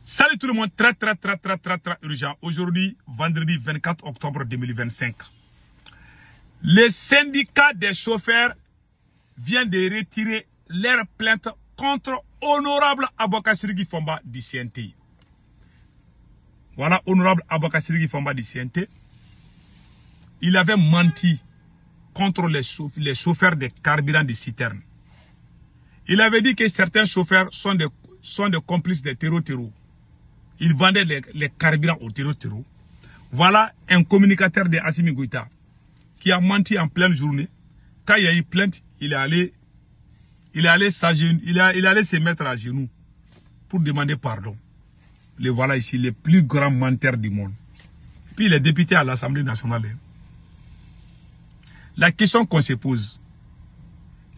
Salut tout le monde, très urgent. Aujourd'hui, vendredi 24 octobre 2025. Le syndicat des chauffeurs vient de retirer leur plainte contre Honorable Aboka-Siriki Fomba du CNT. Voilà, Honorable Aboka-Siriki Fomba du CNT. Il avait menti contre les chauffeurs de carburant de citerne. Il avait dit que certains chauffeurs sont des complices des terreaux. Ils vendaient les carburants aux terreaux. Voilà un communicateur de Assimi Goïta qui a menti en pleine journée. Quand il y a eu plainte, il est allé se mettre à genoux pour demander pardon. Le voilà ici, le plus grand menteur du monde. Puis il est député à l'Assemblée nationale. La question qu'on se pose,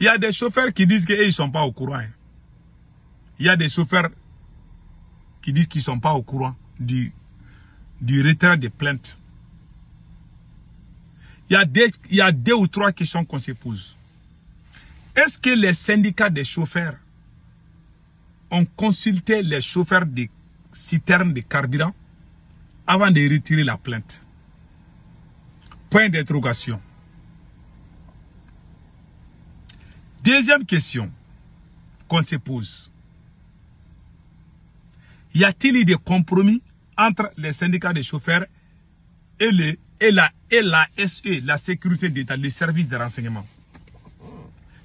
il y a des chauffeurs qui disent qu'ils ne sont pas au courant. Il y a des chauffeurs qui disent qu'ils ne sont pas au courant du retrait des plaintes. Il y a deux ou trois questions qu'on se pose. Est-ce que les syndicats des chauffeurs ont consulté les chauffeurs des citernes de carburant avant de retirer la plainte? Point d'interrogation. Deuxième question qu'on se pose. Y a-t-il eu des compromis entre les syndicats des chauffeurs et la SE, la sécurité d'État, le service de renseignement?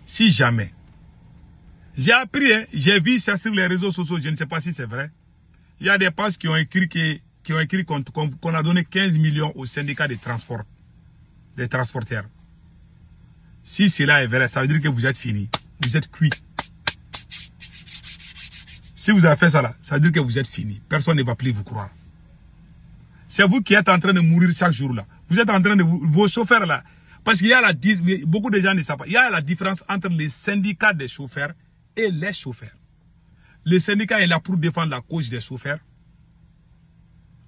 Si jamais. J'ai appris, j'ai vu ça sur les réseaux sociaux, je ne sais pas si c'est vrai. Il y a des pages qui ont écrit qu'on a donné 15 millions aux syndicats des transporteurs. Si cela est vrai, ça veut dire que vous êtes fini. Vous êtes cuit. Si vous avez fait ça là, ça veut dire que vous êtes fini. Personne ne va plus vous croire. C'est vous qui êtes en train de mourir chaque jour là. Vous êtes en train de... Vos chauffeurs là. Parce qu'il y a beaucoup de gens ne savent pas. Il y a la différence entre les syndicats des chauffeurs et les chauffeurs. Le syndicat est là pour défendre la cause des chauffeurs.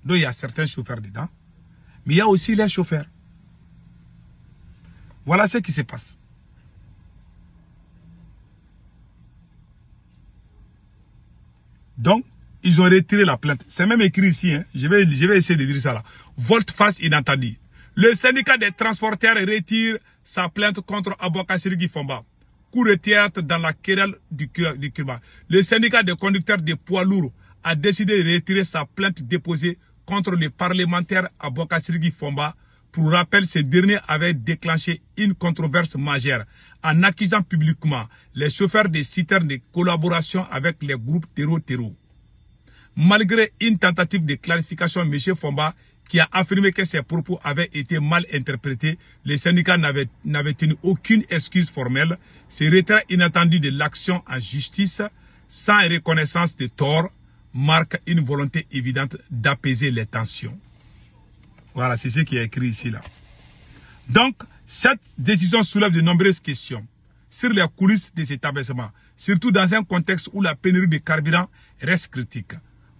Donc il y a certains chauffeurs dedans. Mais il y a aussi les chauffeurs. Voilà ce qui se passe. Donc, ils ont retiré la plainte. C'est même écrit ici. Hein. Je vais essayer de dire ça là. Volte-face inattendu. Le syndicat des transporteurs retire sa plainte contre Aboka-Siriki Fomba. Coup de théâtre dans la querelle du Cuba. Le syndicat des conducteurs de poids lourds a décidé de retirer sa plainte déposée contre le parlementaire Aboka-Siriki Fomba. Pour rappel, ce dernier avait déclenché une controverse majeure en accusant publiquement les chauffeurs des citernes de collaboration avec les groupes terreaux. Malgré une tentative de clarification, M. Fomba, qui a affirmé que ses propos avaient été mal interprétés, les syndicats n'avaient tenu aucune excuse formelle. Ce retrait inattendu de l'action en justice, sans reconnaissance de tort, marque une volonté évidente d'apaiser les tensions. Voilà, c'est ce qui est écrit ici là. Donc, cette décision soulève de nombreuses questions sur les coulisses de cet abaissement, surtout dans un contexte où la pénurie de carburant reste critique.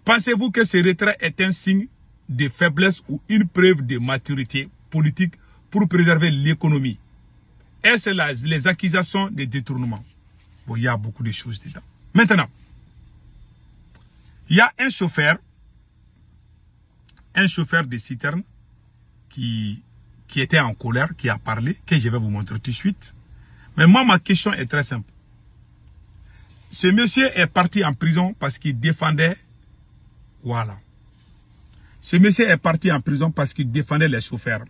Pensez-vous que ce retrait est un signe de faiblesse ou une preuve de maturité politique pour préserver l'économie? Est-ce les accusations de détournement? Bon, il y a beaucoup de choses dedans. Maintenant, il y a un chauffeur de citerne qui était en colère, qui a parlé, que je vais vous montrer tout de suite. Mais moi, ma question est très simple. Ce monsieur est parti en prison parce qu'il défendait... Voilà. Ce monsieur est parti en prison parce qu'il défendait les chauffeurs.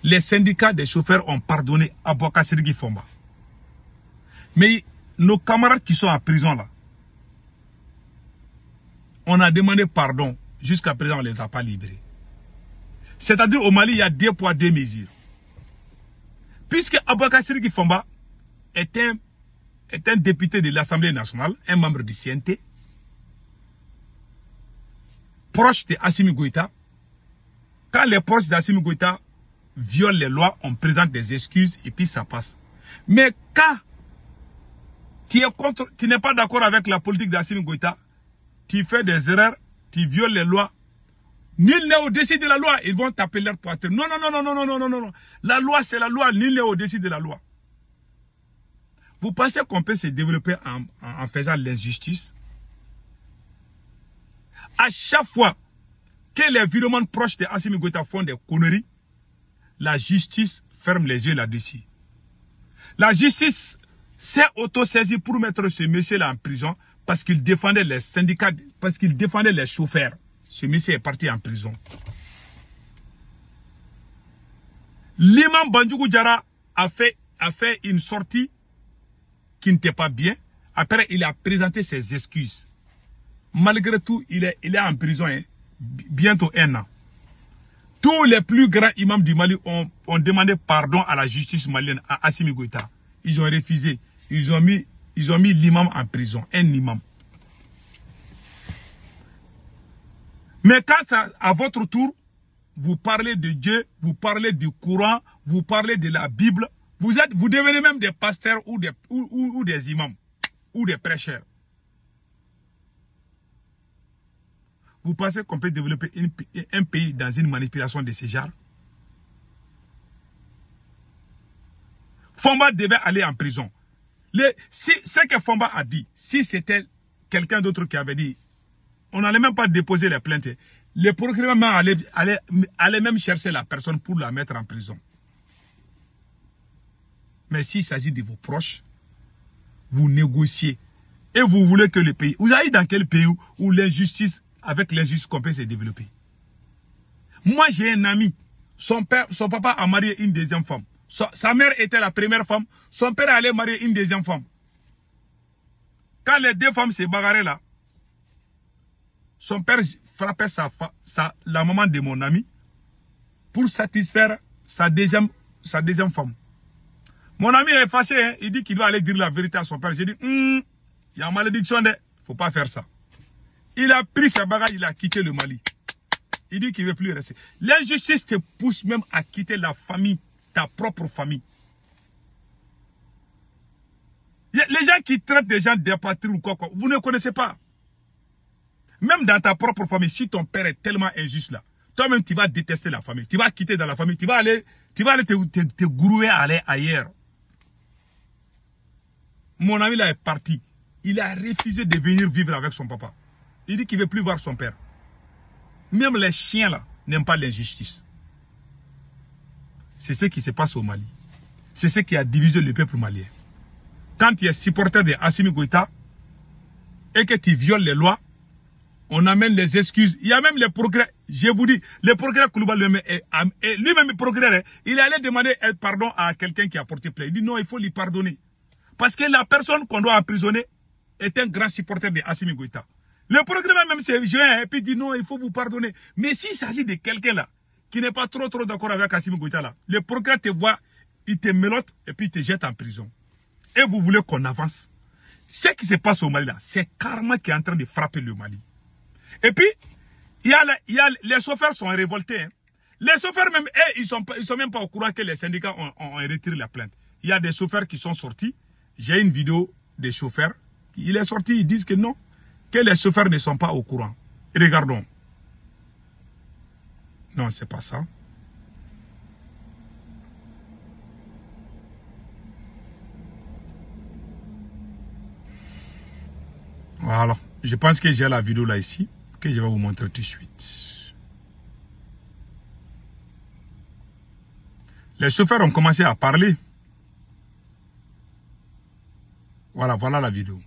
Les syndicats des chauffeurs ont pardonné Aboka-Siriki Fomba. Mais nos camarades qui sont en prison là, on a demandé pardon. Jusqu'à présent, on ne les a pas libérés. C'est-à-dire au Mali, il y a 2 poids 2 mesures. Puisque Aboka-Siriki Fomba est un député de l'Assemblée nationale, un membre du CNT, proche de Assimi Goïta, quand les proches d'Assimi Goïta violent les lois, on présente des excuses et puis ça passe. Mais quand tu n'es pas d'accord avec la politique d'Assimi Goïta, tu fais des erreurs, tu violes les lois, nul n'est au-dessus de la loi, ils vont taper leur poitrine. Non. La loi, c'est la loi, nul n'est au-dessus de la loi. Vous pensez qu'on peut se développer en faisant l'injustice? À chaque fois que les virements proches de Assimi Goïta font des conneries, la justice ferme les yeux là-dessus. La justice s'est auto-saisie pour mettre ce monsieur-là en prison parce qu'il défendait les syndicats, parce qu'il défendait les chauffeurs. Ce monsieur est parti en prison. L'imam Bandjougou Diarra a fait une sortie qui n'était pas bien. Après, il a présenté ses excuses. Malgré tout, il est en prison, hein, bientôt 1 an. Tous les plus grands imams du Mali ont demandé pardon à la justice malienne, à Assimi Goïta. Ils ont refusé. Ils ont mis l'imam en prison, un imam. Mais quand à votre tour, vous parlez de Dieu, vous parlez du Coran, vous parlez de la Bible, vous devenez même des pasteurs ou des imams, ou des prêcheurs. Vous pensez qu'on peut développer un pays dans une manipulation de ce genre? Fomba devait aller en prison. Ce que Fomba a dit, si c'était quelqu'un d'autre qui avait dit, on n'allait même pas déposer les plaintes. Le procureur allait même chercher la personne pour la mettre en prison. Mais s'il s'agit de vos proches, vous négociez. Et vous voulez que le pays... Vous allez dans quel pays où l'injustice, avec l'injustice qu'on peut se développer? Moi, j'ai un ami. Son papa a marié une deuxième femme. Sa mère était la première femme. Son père allait marier une deuxième femme. Quand les deux femmes se bagarraient là, son père frappait la maman de mon ami pour satisfaire sa deuxième femme. Mon ami est fâché, hein? Il dit qu'il doit aller dire la vérité à son père. J'ai dit, il y a malédiction, il ne faut pas faire ça. Il a pris ses bagages, il a quitté le Mali. Il dit qu'il ne veut plus rester. L'injustice te pousse même à quitter la famille, ta propre famille. Les gens qui traitent des gens d'apatries ou quoi, vous ne connaissez pas. Même dans ta propre famille, si ton père est tellement injuste là, toi-même tu vas détester la famille. Tu vas quitter dans la famille, tu vas aller te grouer à aller ailleurs. Mon ami là est parti. Il a refusé de venir vivre avec son papa. Il dit qu'il ne veut plus voir son père. Même les chiens là n'aiment pas l'injustice. C'est ce qui se passe au Mali. C'est ce qui a divisé le peuple malien. Quand tu es supporter de Assimi Goïta et que tu violes les lois, on amène les excuses. Il y a même les progrès. Je vous dis, le progrès Koulibaly lui-même le progrès, il allait demander pardon à quelqu'un qui a porté plainte. Il dit non, il faut lui pardonner. Parce que la personne qu'on doit emprisonner est un grand supporter de Assimi Goïta. Le progrès même c'est juin et puis il dit non, il faut vous pardonner. Mais s'il s'agit de quelqu'un là, qui n'est pas trop d'accord avec Assimi Goïta là, le progrès te voit, il te mélote et puis il te jette en prison. Et vous voulez qu'on avance. Ce qui se passe au Mali là, c'est karma qui est en train de frapper le Mali. Et puis, les chauffeurs sont révoltés. Hein. Les chauffeurs même, ils sont même pas au courant que les syndicats ont retiré la plainte. Il y a des chauffeurs qui sont sortis. J'ai une vidéo des chauffeurs. Il est sorti, ils disent que non, que les chauffeurs ne sont pas au courant. Regardons. Non, c'est pas ça. Voilà. Je pense que j'ai la vidéo là ici, que je vais vous montrer tout de suite. Les chauffeurs ont commencé à parler. Voilà, voilà la vidéo.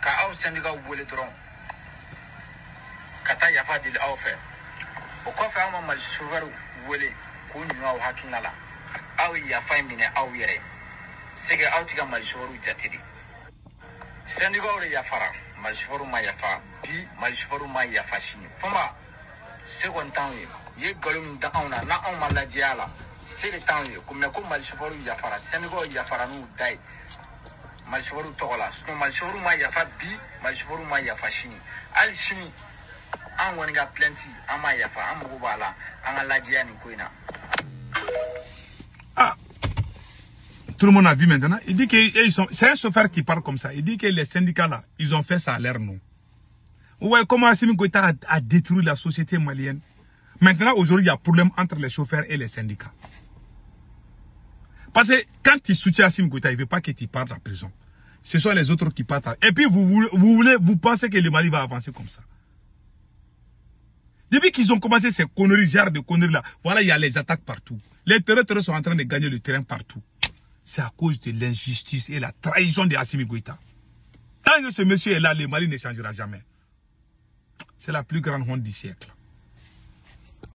Ka aw syndicat wele dɔrɔn ka taa yafa deli aw fɛ o kɔfɛ an ma mali chauffeur wele k'u ɲininka aw hakilina la aw ye yafa in minɛ aw yɛrɛ sege aw tɛ ka mali chauffeur jate de syndicat de yafara mali chauffeur ma yafa bi mali chauffeur ma yafa sini fama se kɔni t'anw ye ye nkalon min da anw na n'anw ma lajɛya la se de t'anw ye ko mɛ ko mali chauffeur yafara syndicat yafara n'u da ye Malchouvarou Togola, sinon Malchouvarou ma yafa bi, Malchouvarou ma yafa chini. Al chini, an waniga plenty, an ma yafa, an mogo bala, an a lajia ni koina. Ah, Tout le monde a vu maintenant. Il dit que c'est un chauffeur qui parle comme ça. Il dit que les syndicats là, ils ont fait ça à leur nom. Ouais, comment Assimi Goïta a détruit la société malienne. Maintenant, aujourd'hui, il y a problème entre les chauffeurs et les syndicats. Parce que quand tu soutiens Assimi Goïta, il ne veut pas que tu partes en prison. Ce sont les autres qui partent. Et puis, vous pensez que le Mali va avancer comme ça. Depuis qu'ils ont commencé ces conneries, genre de conneries là, voilà, il y a les attaques partout. Les terroristes sont en train de gagner le terrain partout. C'est à cause de l'injustice et la trahison de Assimi Goïta. Tant que ce monsieur est là, le Mali ne changera jamais. C'est la plus grande honte du siècle.